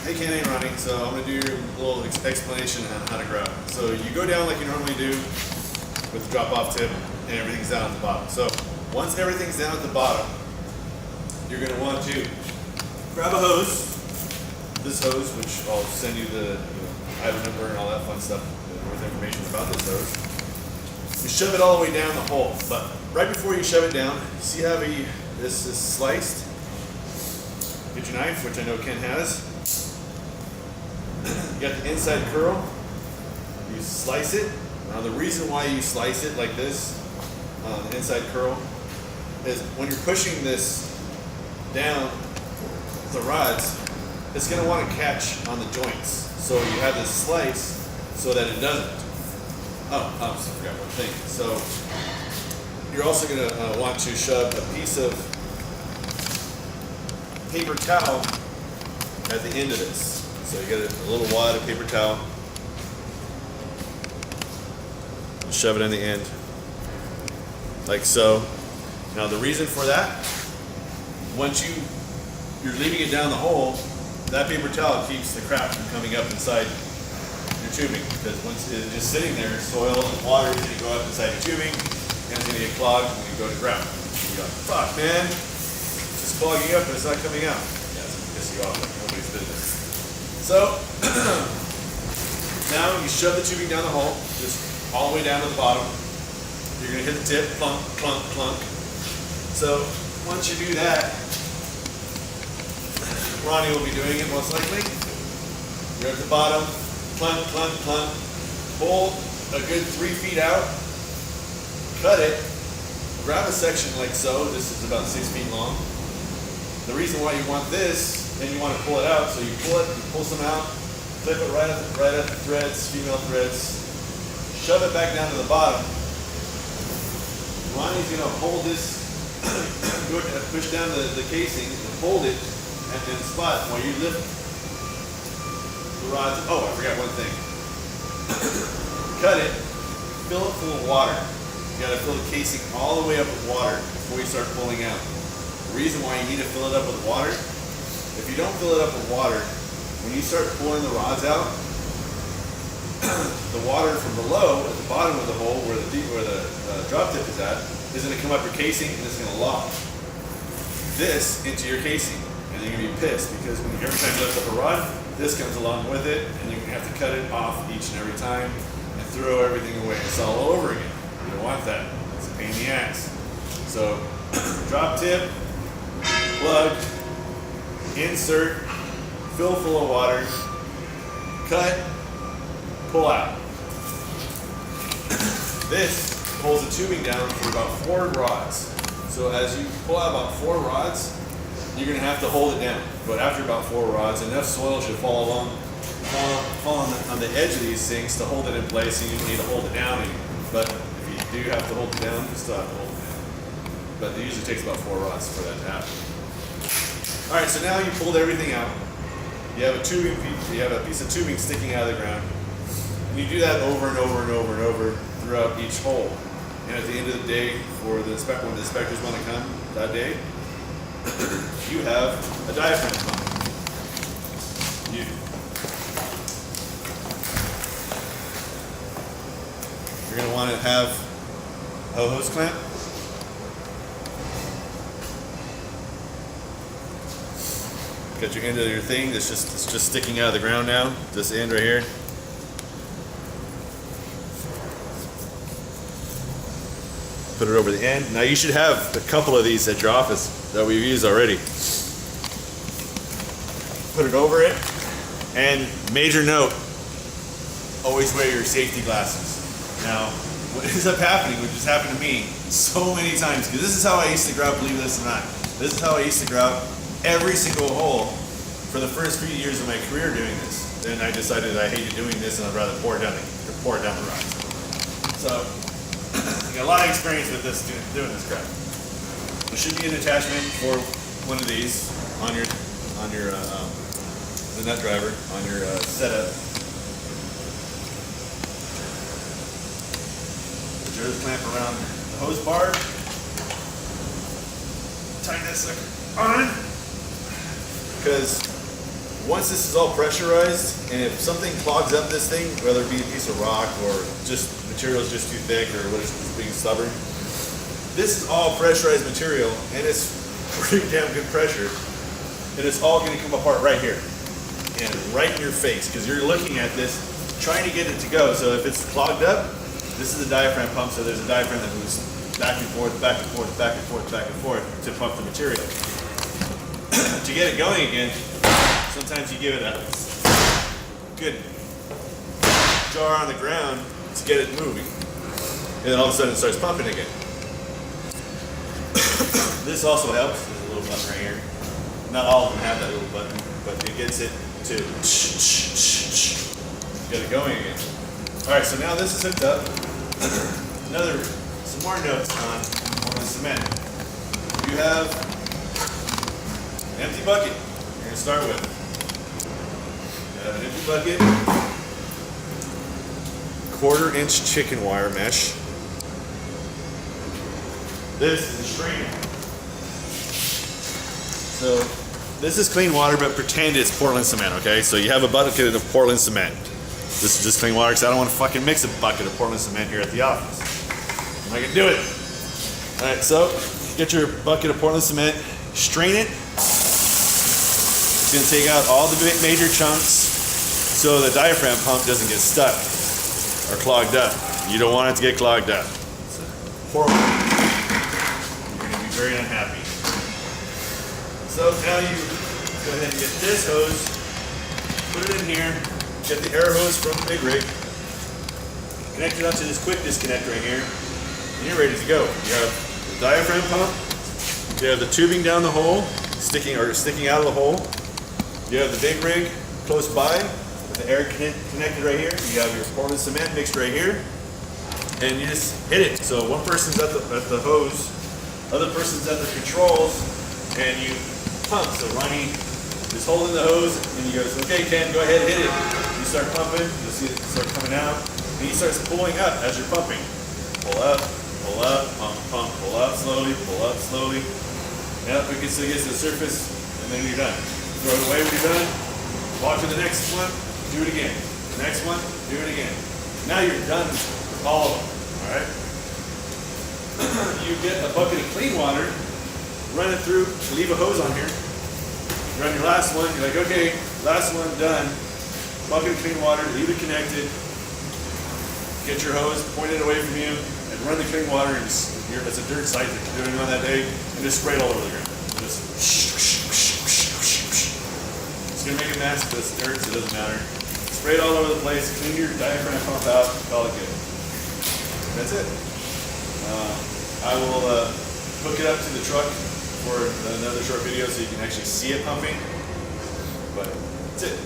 hey Ken, hey Ronnie, so I'm going to do your little explanation on how to grout. So you go down like you normally do with the drop-off tip, and everything's down at the bottom. So once everything's down at the bottom, you're going to want to grab a hose, this hose, which I'll send you the item number and all that fun stuff with information about this hose. You shove it all the way down the hole, but right before you shove it down, see how this is sliced? Get your knife, which I know Ken has. You got the inside curl. You slice it. Now the reason why you slice it like this, the inside curl, is when you're pushing this down the rods, it's going to want to catch on the joints. So you have this slice so that it doesn't. Oh, I forgot one thing. So you're also going to want to shove a piece of paper towel at the end of this. So you get a little wad of paper towel, shove it on the end, like so. Now the reason for that, once you're leaving it down the hole, that paper towel keeps the crap from coming up inside your tubing, because once it's just sitting there, soil and water is going to go up inside your tubing, and it's going to get clogged when you go to grout. You go, fuck man, it's just clogging up and it's not coming out. Yeah, it's going to piss you off like nobody's business. So, now you shove the tubing down the hole, just all the way down to the bottom. You're going to hit the tip, plunk, plunk, plunk. So, once you do that, Ronnie will be doing it most likely. You're at the bottom, plunk, plunk, plunk. Pull a good 3 feet out, cut it, grab a section like so. This is about 6 feet long. The reason why you want this, and you want to pull it out, so you pull it, you pull some out, clip it right at the threads, female threads, shove it back down to the bottom. Ronnie's going to hold this, push down the casing, and hold it at the spot while you lift the rods. Oh, I forgot one thing. Cut it, fill it full of water. You got to fill the casing all the way up with water before you start pulling out. The reason why you need to fill it up with water, if you don't fill it up with water, when you start pulling the rods out, the water from below at the bottom of the hole where the drop tip is at is going to come up your casing and it's going to lock this into your casing, and you're going to be pissed because every time you lift up a rod, this comes along with it, and you're going to have to cut it off each and every time and throw everything away. It's all over again. You don't want that. It's a pain in the ass. So drop tip, plug, insert, fill full of water, cut, pull out. This pulls the tubing down for about 4 rods. So as you pull out about 4 rods, you're going to have to hold it down. But after about 4 rods, enough soil should fall on the edge of these things to hold it in place, and you don't need to hold it down anymore. But if you do have to hold it down, you still have to hold it down. But it usually takes about 4 rods for that to happen. Alright, so now you pulled everything out. You have a piece of tubing sticking out of the ground. And you do that over and over and over and over throughout each hole. And at the end of the day, when the inspectors want to come that day, you have a diaphragm pump. You're going to want to have a hose clamp. Got your end of your thing that's just sticking out of the ground now. This end right here. Put it over the end. Now you should have a couple of these at your office that we've used already. Put it over it, and major note, always wear your safety glasses. Now, what ends up happening, which has happened to me so many times, because this is how I used to grout, believe this or not. This is how I used to grout every single hole for the first few years of my career doing this. Then I decided I hated doing this and I'd rather pour it down the rods. So, I got a lot of experience with this, doing this crap. There should be an attachment for one of these on your the nut driver on your setup. Put your hose clamp around the hose bar. Tighten that sucker on, because once this is all pressurized, and if something clogs up this thing, whether it be a piece of rock or just material is just too thick or what is being stubborn, this is all pressurized material and it's pretty damn good pressure, and it's all going to come apart right here and right in your face because you're looking at this trying to get it to go. So if it's clogged up, this is a diaphragm pump, so there's a diaphragm that moves back and forth, back and forth, back and forth, back and forth to pump the material. To get it going again, sometimes you give it a good jar on the ground to get it moving. And then all of a sudden it starts pumping again. This also helps. There's a little button right here. Not all of them have that little button, but it gets it to get it going again. Alright, so now this is hooked up. Some more notes on the cement. You have an empty bucket you're going to start with. You have an empty bucket, 1/4 inch chicken wire mesh. This is a strainer. So this is clean water, but pretend it's Portland cement, okay? So you have a bucket of Portland cement. This is just clean water because I don't want to fucking mix a bucket of Portland cement here at the office. I'm not gonna do it. All right, so get your bucket of Portland cement, strain it. It's gonna take out all the major chunks so the diaphragm pump doesn't get stuck or clogged up. You don't want it to get clogged up. It's horrible. You're gonna be very unhappy. So now you go ahead and get this hose, put it in here, get the air hose from the big rig, connect it up to this quick disconnect right here, and you're ready to go. You have the diaphragm pump, you have the tubing down the hole, sticking out of the hole, you have the big rig close by with the air connected right here, you have your Portland cement mixed right here, and you just hit it. So one person's at the hose, other person's at the controls, and you pump. So Ronnie is holding the hose, and he goes, "Okay, Ken, go ahead, hit it." You start pumping, you'll see it start coming out, and he starts pulling up as you're pumping. Pull up, pump, pump, pull up slowly, Yep, it gets to the surface, and then you're done. Throw it away when you're done, walk to the next one, do it again. Next one, do it again. Now you're done with all of them, all right? You get a bucket of clean water, run it through, leave a hose on here, run your last one, you're like, okay, last one done, bucket of clean water, leave it connected, get your hose, point it away from you, and run the clean water, and it's a dirt site that you're doing on that day, and just spray it all over the ground. Just it's gonna make a mess, but it's dirt, so it doesn't matter. Spray it all over the place, clean your diaphragm pump out, call it good. That's it. I will hook it up to the truck for another short video so you can actually see it pumping, but that's it.